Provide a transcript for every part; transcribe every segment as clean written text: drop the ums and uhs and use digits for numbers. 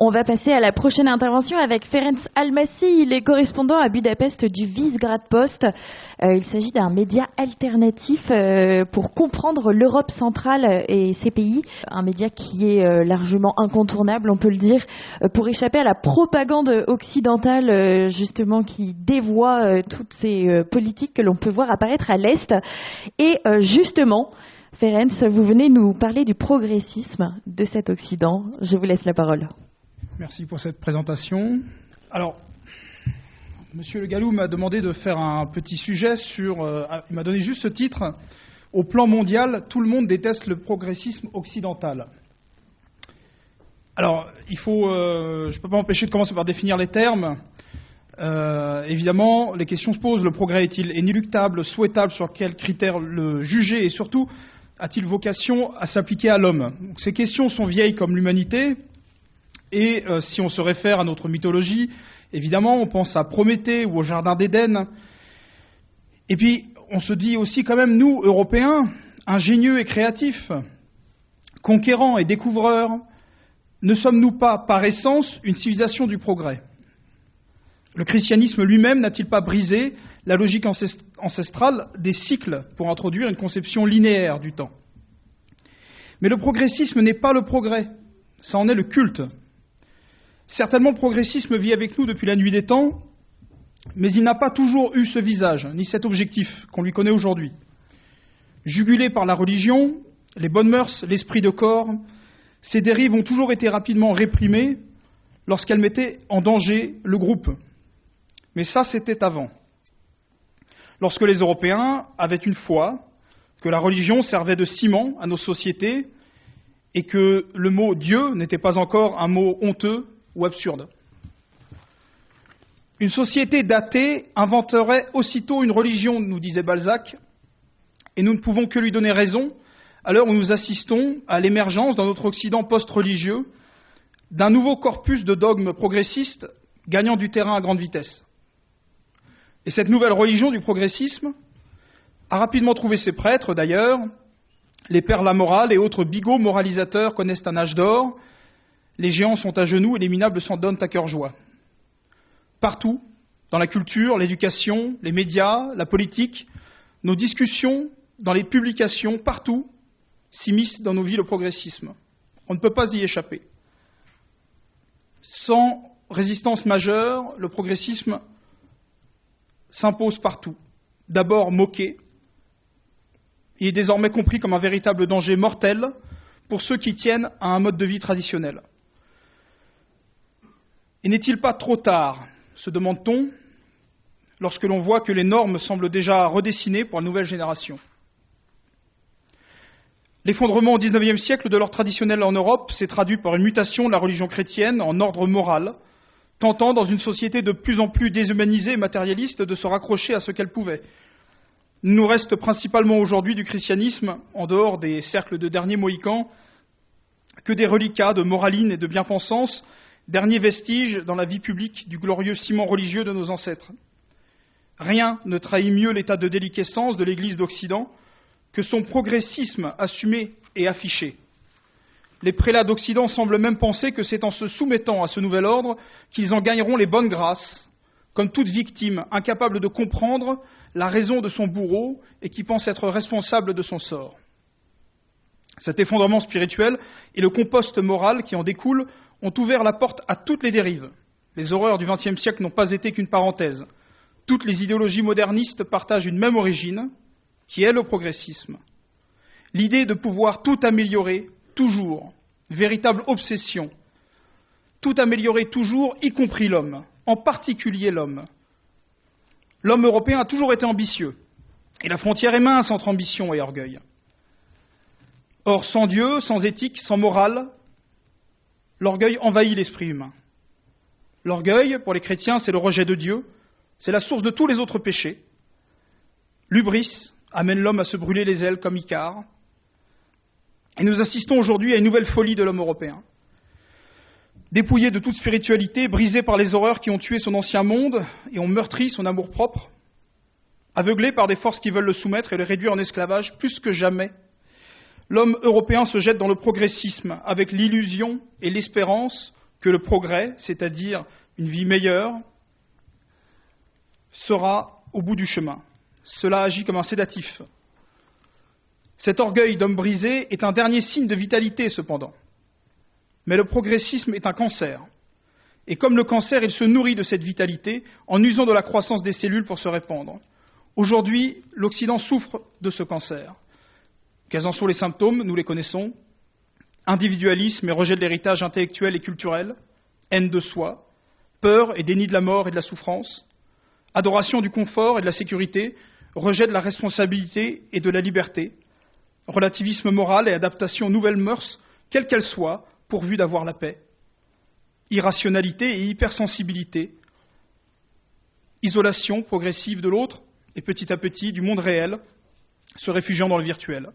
On va passer à la prochaine intervention avec Ferenc Almasi. Il est correspondant à Budapest du Visegrád Post. Il s'agit d'un média alternatif pour comprendre l'Europe centrale et ses pays. Un média qui est largement incontournable, on peut le dire, pour échapper à la propagande occidentale, justement, qui dévoie toutes ces politiques que l'on peut voir apparaître à l'Est. Et justement, Ferenc, vous venez nous parler du progressisme de cet Occident. Je vous laisse la parole. Merci pour cette présentation. Alors, Monsieur Le Gallou m'a demandé de faire un petit sujet sur... il m'a donné juste ce titre. Au plan mondial, tout le monde déteste le progressisme occidental. Alors, je ne peux pas m'empêcher de commencer par définir les termes. Évidemment, les questions se posent. Le progrès est-il inéluctable, souhaitable, sur quels critères le juger et surtout, a-t-il vocation à s'appliquer à l'homme? Donc, ces questions sont vieilles comme l'humanité et si on se réfère à notre mythologie, évidemment, on pense à Prométhée ou au Jardin d'Éden. Et puis, on se dit aussi quand même, nous, Européens, ingénieux et créatifs, conquérants et découvreurs, ne sommes-nous pas, par essence, une civilisation du progrès? Le christianisme lui-même n'a-t-il pas brisé la logique ancestrale des cycles pour introduire une conception linéaire du temps? Mais le progressisme n'est pas le progrès, ça en est le culte. Certainement, le progressisme vit avec nous depuis la nuit des temps, mais il n'a pas toujours eu ce visage, ni cet objectif qu'on lui connaît aujourd'hui. Jugulé par la religion, les bonnes mœurs, l'esprit de corps, ces dérives ont toujours été rapidement réprimées lorsqu'elles mettaient en danger le groupe. Mais ça, c'était avant. Lorsque les Européens avaient une foi, que la religion servait de ciment à nos sociétés et que le mot Dieu n'était pas encore un mot honteux ou absurde. Une société d'athées inventerait aussitôt une religion, nous disait Balzac, et nous ne pouvons que lui donner raison à l'heure où nous assistons à l'émergence dans notre Occident post-religieux d'un nouveau corpus de dogmes progressistes gagnant du terrain à grande vitesse. Et cette nouvelle religion du progressisme a rapidement trouvé ses prêtres, d'ailleurs. Les pères Lamoral et autres bigots moralisateurs connaissent un âge d'or. Les géants sont à genoux et les minables s'en donnent à cœur joie. Partout, dans la culture, l'éducation, les médias, la politique, nos discussions, dans les publications, partout, s'immisce dans nos vies le progressisme. On ne peut pas y échapper. Sans résistance majeure, le progressisme s'impose partout. D'abord moqué, il est désormais compris comme un véritable danger mortel pour ceux qui tiennent à un mode de vie traditionnel. Et n'est-il pas trop tard, se demande-t-on, lorsque l'on voit que les normes semblent déjà redessinées pour la nouvelle génération? L'effondrement au XIXe siècle de l'ordre traditionnel en Europe s'est traduit par une mutation de la religion chrétienne en ordre moral, tentant, dans une société de plus en plus déshumanisée et matérialiste, de se raccrocher à ce qu'elle pouvait. Il nous reste principalement aujourd'hui du christianisme, en dehors des cercles de derniers mohicans, que des reliquats de moraline et de bien-pensance, derniers vestiges dans la vie publique du glorieux ciment religieux de nos ancêtres. Rien ne trahit mieux l'état de déliquescence de l'Église d'Occident que son progressisme assumé et affiché. Les prélats d'Occident semblent même penser que c'est en se soumettant à ce nouvel ordre qu'ils en gagneront les bonnes grâces, comme toute victime incapable de comprendre la raison de son bourreau et qui pense être responsable de son sort. Cet effondrement spirituel et le compost moral qui en découle ont ouvert la porte à toutes les dérives. Les horreurs du XXe siècle n'ont pas été qu'une parenthèse. Toutes les idéologies modernistes partagent une même origine, qui est le progressisme. L'idée de pouvoir tout améliorer, toujours, véritable obsession. Tout améliorer toujours, y compris l'homme, en particulier l'homme. L'homme européen a toujours été ambitieux, et la frontière est mince entre ambition et orgueil. Or, sans Dieu, sans éthique, sans morale, l'orgueil envahit l'esprit humain. L'orgueil, pour les chrétiens, c'est le rejet de Dieu, c'est la source de tous les autres péchés. L'hubris amène l'homme à se brûler les ailes comme Icare. Et nous assistons aujourd'hui à une nouvelle folie de l'homme européen. Dépouillé de toute spiritualité, brisé par les horreurs qui ont tué son ancien monde et ont meurtri son amour-propre, aveuglé par des forces qui veulent le soumettre et le réduire en esclavage plus que jamais, l'homme européen se jette dans le progressisme avec l'illusion et l'espérance que le progrès, c'est-à-dire une vie meilleure, sera au bout du chemin. Cela agit comme un sédatif. Cet orgueil d'homme brisé est un dernier signe de vitalité, cependant. Mais le progressisme est un cancer. Et comme le cancer, il se nourrit de cette vitalité en usant de la croissance des cellules pour se répandre. Aujourd'hui, l'Occident souffre de ce cancer. Quels en sont les symptômes? Nous les connaissons. Individualisme et rejet de l'héritage intellectuel et culturel, haine de soi, peur et déni de la mort et de la souffrance, adoration du confort et de la sécurité, rejet de la responsabilité et de la liberté, relativisme moral et adaptation aux nouvelles mœurs, quelles qu'elles soient, pourvu d'avoir la paix, irrationalité et hypersensibilité, isolation progressive de l'autre et petit à petit du monde réel, se réfugiant dans le virtuel.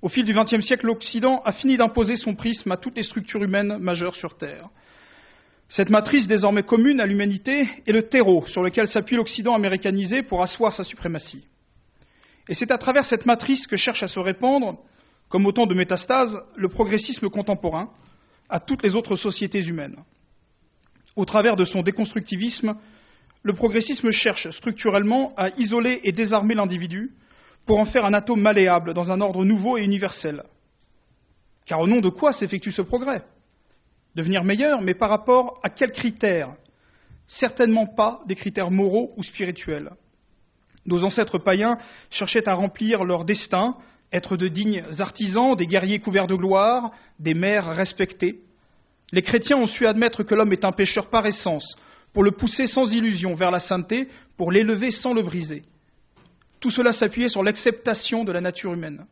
Au fil du XXe siècle, l'Occident a fini d'imposer son prisme à toutes les structures humaines majeures sur Terre. Cette matrice désormais commune à l'humanité est le terreau sur lequel s'appuie l'Occident américanisé pour asseoir sa suprématie. Et c'est à travers cette matrice que cherche à se répandre, comme autant de métastases, le progressisme contemporain à toutes les autres sociétés humaines. Au travers de son déconstructivisme, le progressisme cherche structurellement à isoler et désarmer l'individu pour en faire un atome malléable dans un ordre nouveau et universel. Car au nom de quoi s'effectue ce progrès? Devenir meilleur, mais par rapport à quels critères? Certainement pas des critères moraux ou spirituels. Nos ancêtres païens cherchaient à remplir leur destin, être de dignes artisans, des guerriers couverts de gloire, des mères respectées. Les chrétiens ont su admettre que l'homme est un pécheur par essence, pour le pousser sans illusion vers la sainteté, pour l'élever sans le briser. Tout cela s'appuyait sur l'acceptation de la nature humaine.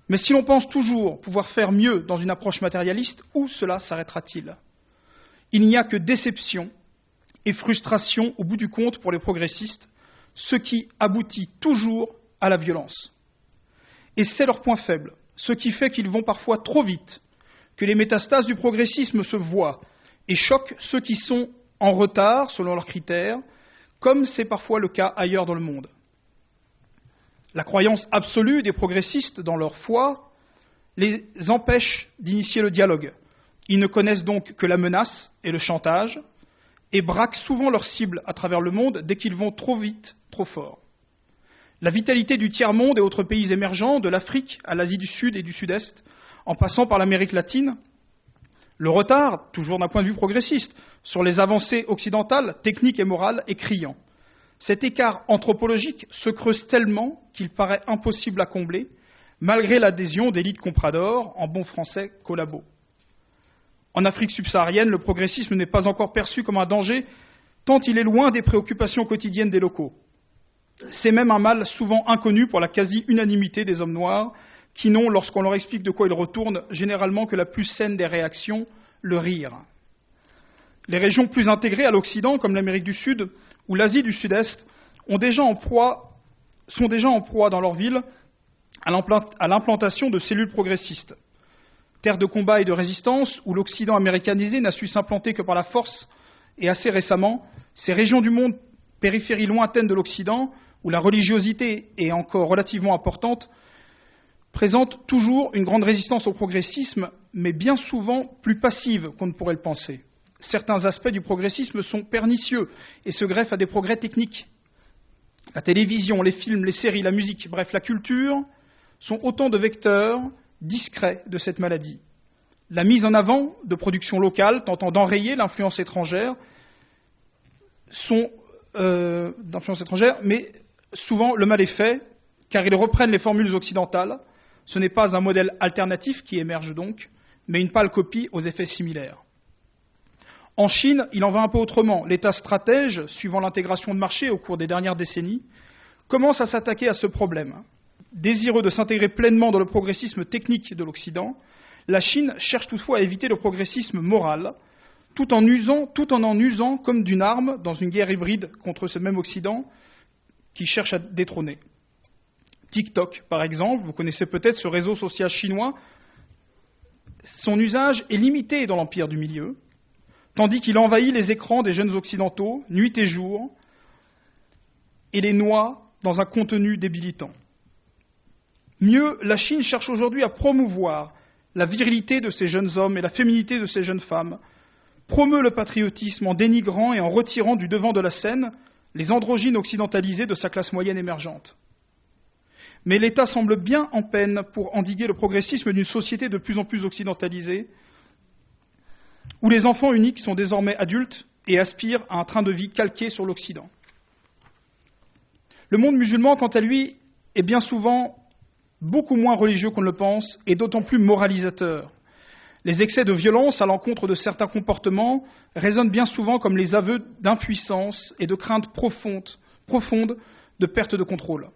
Mais si l'on pense toujours pouvoir faire mieux dans une approche matérialiste, où cela s'arrêtera-t-il? Il n'y a que déception et frustration au bout du compte pour les progressistes, ce qui aboutit toujours à la violence. Et c'est leur point faible, ce qui fait qu'ils vont parfois trop vite, que les métastases du progressisme se voient et choquent ceux qui sont en retard selon leurs critères, comme c'est parfois le cas ailleurs dans le monde. La croyance absolue des progressistes dans leur foi les empêche d'initier le dialogue. Ils ne connaissent donc que la menace et le chantage et braquent souvent leurs cibles à travers le monde dès qu'ils vont trop vite, trop fort. La vitalité du tiers-monde et autres pays émergents, de l'Afrique à l'Asie du Sud et du Sud-Est, en passant par l'Amérique latine, le retard, toujours d'un point de vue progressiste, sur les avancées occidentales, techniques et morales est criant. Cet écart anthropologique se creuse tellement qu'il paraît impossible à combler, malgré l'adhésion d'élites compradors, en bon français collabos. En Afrique subsaharienne, le progressisme n'est pas encore perçu comme un danger, tant il est loin des préoccupations quotidiennes des locaux. C'est même un mal souvent inconnu pour la quasi-unanimité des hommes noirs, qui n'ont, lorsqu'on leur explique de quoi ils retournent, généralement que la plus saine des réactions, le rire. Les régions plus intégrées à l'Occident, comme l'Amérique du Sud ou l'Asie du Sud-Est, sont déjà en proie dans leur ville à l'implantation de cellules progressistes. Terre de combat et de résistance, où l'Occident américanisé n'a su s'implanter que par la force, et assez récemment, ces régions du monde, périphéries lointaines de l'Occident, où la religiosité est encore relativement importante, présentent toujours une grande résistance au progressisme, mais bien souvent plus passive qu'on ne pourrait le penser. Certains aspects du progressisme sont pernicieux et se greffent à des progrès techniques. La télévision, les films, les séries, la musique, bref, la culture, sont autant de vecteurs discrets de cette maladie. La mise en avant de productions locales tentant d'enrayer l'influence étrangère, mais souvent le mal est fait, car ils reprennent les formules occidentales. Ce n'est pas un modèle alternatif qui émerge donc, mais une pâle copie aux effets similaires. En Chine, il en va un peu autrement. L'État stratège, suivant l'intégration de marché au cours des dernières décennies, commence à s'attaquer à ce problème. Désireux de s'intégrer pleinement dans le progressisme technique de l'Occident, la Chine cherche toutefois à éviter le progressisme moral, tout en en usant comme d'une arme dans une guerre hybride contre ce même Occident qui cherche à détrôner. TikTok, par exemple, vous connaissez peut-être ce réseau social chinois, son usage est limité dans l'empire du milieu, tandis qu'il envahit les écrans des jeunes occidentaux, nuit et jour, et les noie dans un contenu débilitant. Mieux, la Chine cherche aujourd'hui à promouvoir la virilité de ces jeunes hommes et la féminité de ces jeunes femmes, promeut le patriotisme en dénigrant et en retirant du devant de la scène les androgynes occidentalisés de sa classe moyenne émergente. Mais l'État semble bien en peine pour endiguer le progressisme d'une société de plus en plus occidentalisée, où les enfants uniques sont désormais adultes et aspirent à un train de vie calqué sur l'Occident. Le monde musulman, quant à lui, est bien souvent beaucoup moins religieux qu'on ne le pense et d'autant plus moralisateur. Les excès de violence à l'encontre de certains comportements résonnent bien souvent comme les aveux d'impuissance et de crainte profonde de perte de contrôle.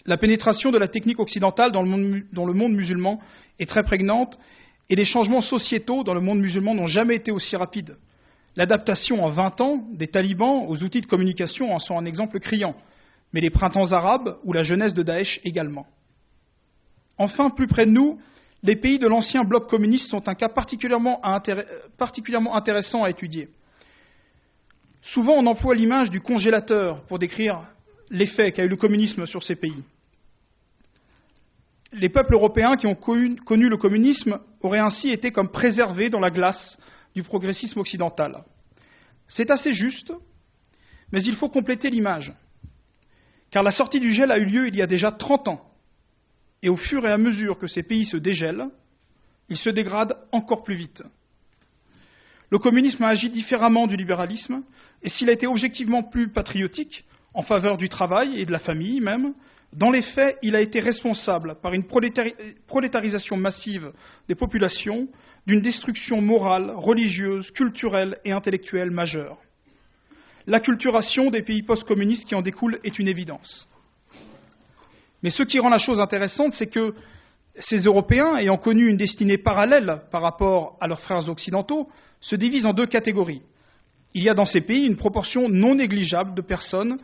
La pénétration de la technique occidentale dans le monde musulman est très prégnante et les changements sociétaux dans le monde musulman n'ont jamais été aussi rapides. L'adaptation en 20 ans des talibans aux outils de communication en sont un exemple criant, mais les printemps arabes ou la jeunesse de Daesh également. Enfin, plus près de nous, les pays de l'ancien bloc communiste sont un cas particulièrement intéressant à étudier. Souvent, on emploie l'image du congélateur pour décrire l'effet qu'a eu le communisme sur ces pays. Les peuples européens qui ont connu le communisme auraient ainsi été comme préservés dans la glace du progressisme occidental. C'est assez juste, mais il faut compléter l'image, car la sortie du gel a eu lieu il y a déjà 30 ans, et au fur et à mesure que ces pays se dégèlent, ils se dégradent encore plus vite. Le communisme a agi différemment du libéralisme, et s'il a été objectivement plus patriotique, en faveur du travail et de la famille même, dans les faits, il a été responsable, par une prolétarisation massive des populations, d'une destruction morale, religieuse, culturelle et intellectuelle majeure. L'acculturation des pays post-communistes qui en découle est une évidence. Mais ce qui rend la chose intéressante, c'est que ces Européens, ayant connu une destinée parallèle par rapport à leurs frères occidentaux, se divisent en deux catégories. Il y a dans ces pays une proportion non négligeable de personnes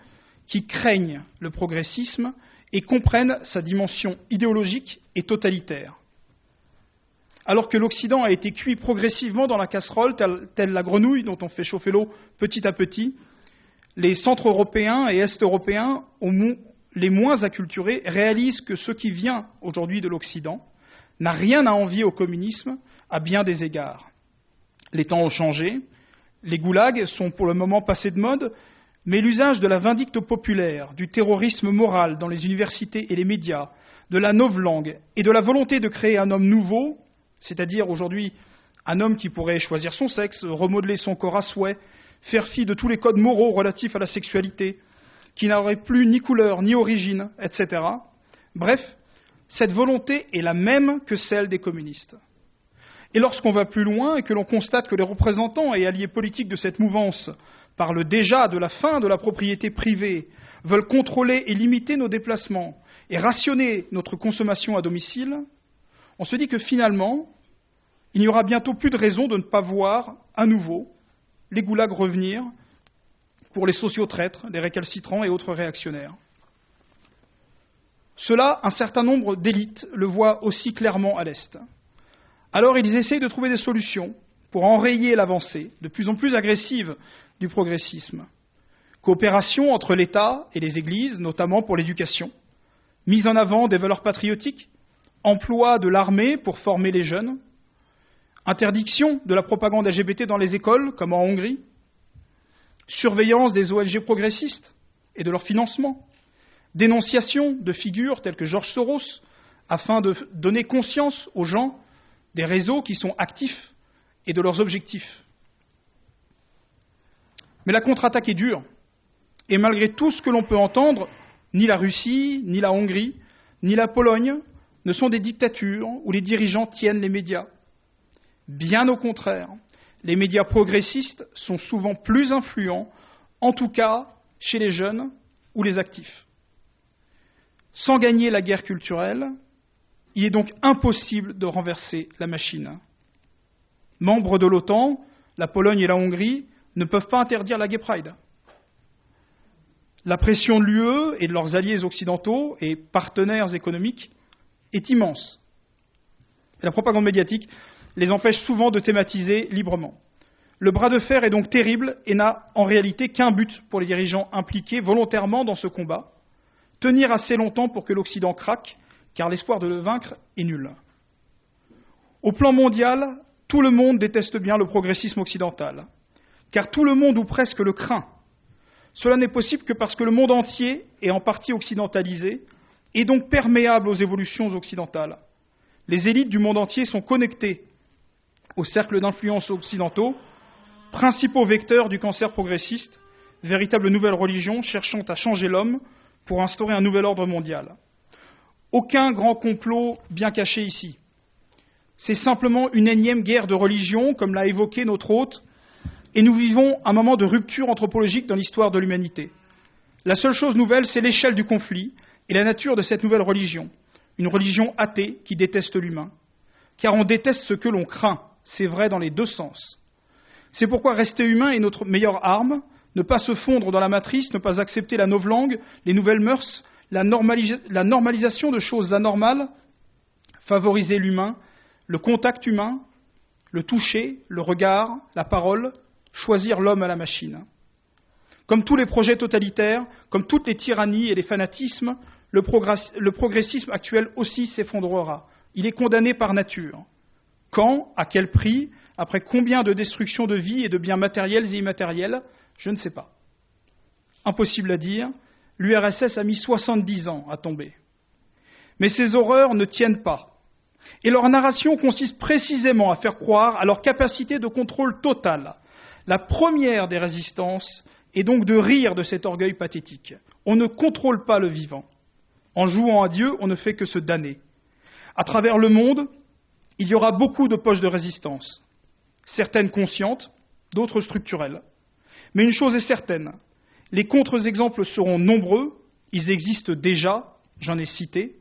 qui craignent le progressisme et comprennent sa dimension idéologique et totalitaire. Alors que l'Occident a été cuit progressivement dans la casserole, telle la grenouille dont on fait chauffer l'eau petit à petit, les centre-européens et est-européens, les moins acculturés, réalisent que ce qui vient aujourd'hui de l'Occident n'a rien à envier au communisme à bien des égards. Les temps ont changé, les goulags sont pour le moment passés de mode, mais l'usage de la vindicte populaire, du terrorisme moral dans les universités et les médias, de la novlangue et de la volonté de créer un homme nouveau, c'est-à-dire aujourd'hui un homme qui pourrait choisir son sexe, remodeler son corps à souhait, faire fi de tous les codes moraux relatifs à la sexualité, qui n'aurait plus ni couleur ni origine, etc. Bref, cette volonté est la même que celle des communistes. Et lorsqu'on va plus loin et que l'on constate que les représentants et alliés politiques de cette mouvance parlent déjà de la fin de la propriété privée, veulent contrôler et limiter nos déplacements et rationner notre consommation à domicile, on se dit que finalement, il n'y aura bientôt plus de raison de ne pas voir à nouveau les goulags revenir pour les sociotraîtres, les récalcitrants et autres réactionnaires. Cela, un certain nombre d'élites le voient aussi clairement à l'Est. Alors ils essayent de trouver des solutions pour enrayer l'avancée de plus en plus agressive du progressisme. Coopération entre l'État et les églises, notamment pour l'éducation, mise en avant des valeurs patriotiques, emploi de l'armée pour former les jeunes, interdiction de la propagande LGBT dans les écoles, comme en Hongrie, surveillance des ONG progressistes et de leur financement, dénonciation de figures telles que George Soros, afin de donner conscience aux gens des réseaux qui sont actifs et de leurs objectifs. Mais la contre-attaque est dure, et malgré tout ce que l'on peut entendre, ni la Russie, ni la Hongrie, ni la Pologne ne sont des dictatures où les dirigeants tiennent les médias. Bien au contraire, les médias progressistes sont souvent plus influents, en tout cas chez les jeunes ou les actifs. Sans gagner la guerre culturelle, il est donc impossible de renverser la machine. Membres de l'OTAN, la Pologne et la Hongrie ne peuvent pas interdire la Gay Pride. La pression de l'UE et de leurs alliés occidentaux et partenaires économiques est immense. Et la propagande médiatique les empêche souvent de thématiser librement. Le bras de fer est donc terrible et n'a en réalité qu'un but pour les dirigeants impliqués volontairement dans ce combat, tenir assez longtemps pour que l'Occident craque, car l'espoir de le vaincre est nul. Au plan mondial, tout le monde déteste bien le progressisme occidental, car tout le monde ou presque le craint. Cela n'est possible que parce que le monde entier est en partie occidentalisé et donc perméable aux évolutions occidentales. Les élites du monde entier sont connectées aux cercles d'influence occidentaux, principaux vecteurs du cancer progressiste, véritable nouvelle religion cherchant à changer l'homme pour instaurer un nouvel ordre mondial. Aucun grand complot bien caché ici. C'est simplement une énième guerre de religion, comme l'a évoqué notre hôte, et nous vivons un moment de rupture anthropologique dans l'histoire de l'humanité. La seule chose nouvelle, c'est l'échelle du conflit et la nature de cette nouvelle religion, une religion athée qui déteste l'humain. Car on déteste ce que l'on craint, c'est vrai dans les deux sens. C'est pourquoi rester humain est notre meilleure arme, ne pas se fondre dans la matrice, ne pas accepter la novlangue, les nouvelles mœurs, la normalisation de choses anormales, favoriser l'humain, le contact humain, le toucher, le regard, la parole, choisir l'homme à la machine. Comme tous les projets totalitaires, comme toutes les tyrannies et les fanatismes, le progressisme actuel aussi s'effondrera. Il est condamné par nature. Quand, à quel prix, après combien de destructions de vies et de biens matériels et immatériels, je ne sais pas. Impossible à dire, l'URSS a mis 70 ans à tomber. Mais ces horreurs ne tiennent pas. Et leur narration consiste précisément à faire croire à leur capacité de contrôle total. La première des résistances est donc de rire de cet orgueil pathétique. On ne contrôle pas le vivant. En jouant à Dieu, on ne fait que se damner. À travers le monde, il y aura beaucoup de poches de résistance, certaines conscientes, d'autres structurelles. Mais une chose est certaine, les contre-exemples seront nombreux, ils existent déjà, j'en ai cité.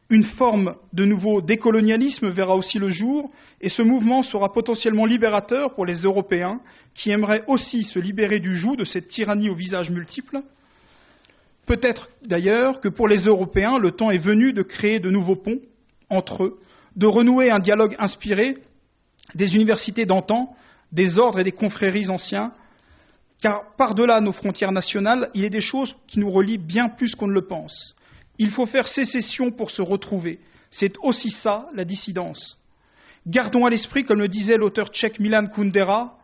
Une forme de nouveau décolonialisme verra aussi le jour, et ce mouvement sera potentiellement libérateur pour les Européens qui aimeraient aussi se libérer du joug de cette tyrannie aux visages multiples. Peut-être d'ailleurs que pour les Européens, le temps est venu de créer de nouveaux ponts entre eux, de renouer un dialogue inspiré des universités d'antan, des ordres et des confréries anciens, car par-delà nos frontières nationales, il y a des choses qui nous relient bien plus qu'on ne le pense. Il faut faire sécession pour se retrouver. C'est aussi ça, la dissidence. Gardons à l'esprit, comme le disait l'auteur tchèque Milan Kundera,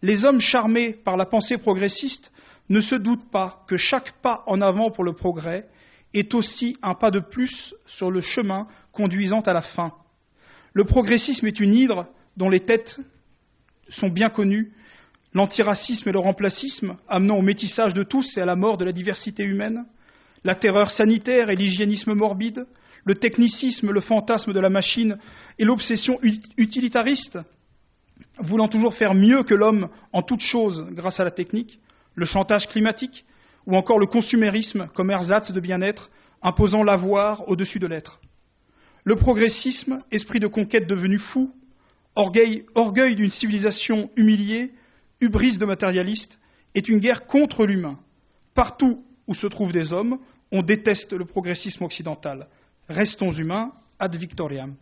les hommes charmés par la pensée progressiste ne se doutent pas que chaque pas en avant pour le progrès est aussi un pas de plus sur le chemin conduisant à la fin. Le progressisme est une hydre dont les têtes sont bien connues, l'antiracisme et le remplacisme, amenant au métissage de tous et à la mort de la diversité humaine, la terreur sanitaire et l'hygiénisme morbide, le technicisme, le fantasme de la machine et l'obsession utilitariste, voulant toujours faire mieux que l'homme en toute chose grâce à la technique, le chantage climatique, ou encore le consumérisme comme ersatz de bien-être, imposant l'avoir au-dessus de l'être. Le progressisme, esprit de conquête devenu fou, orgueil d'une civilisation humiliée, hubris de matérialiste, est une guerre contre l'humain. Partout où se trouvent des hommes, on déteste le progressisme occidental. Restons humains, ad victoriam.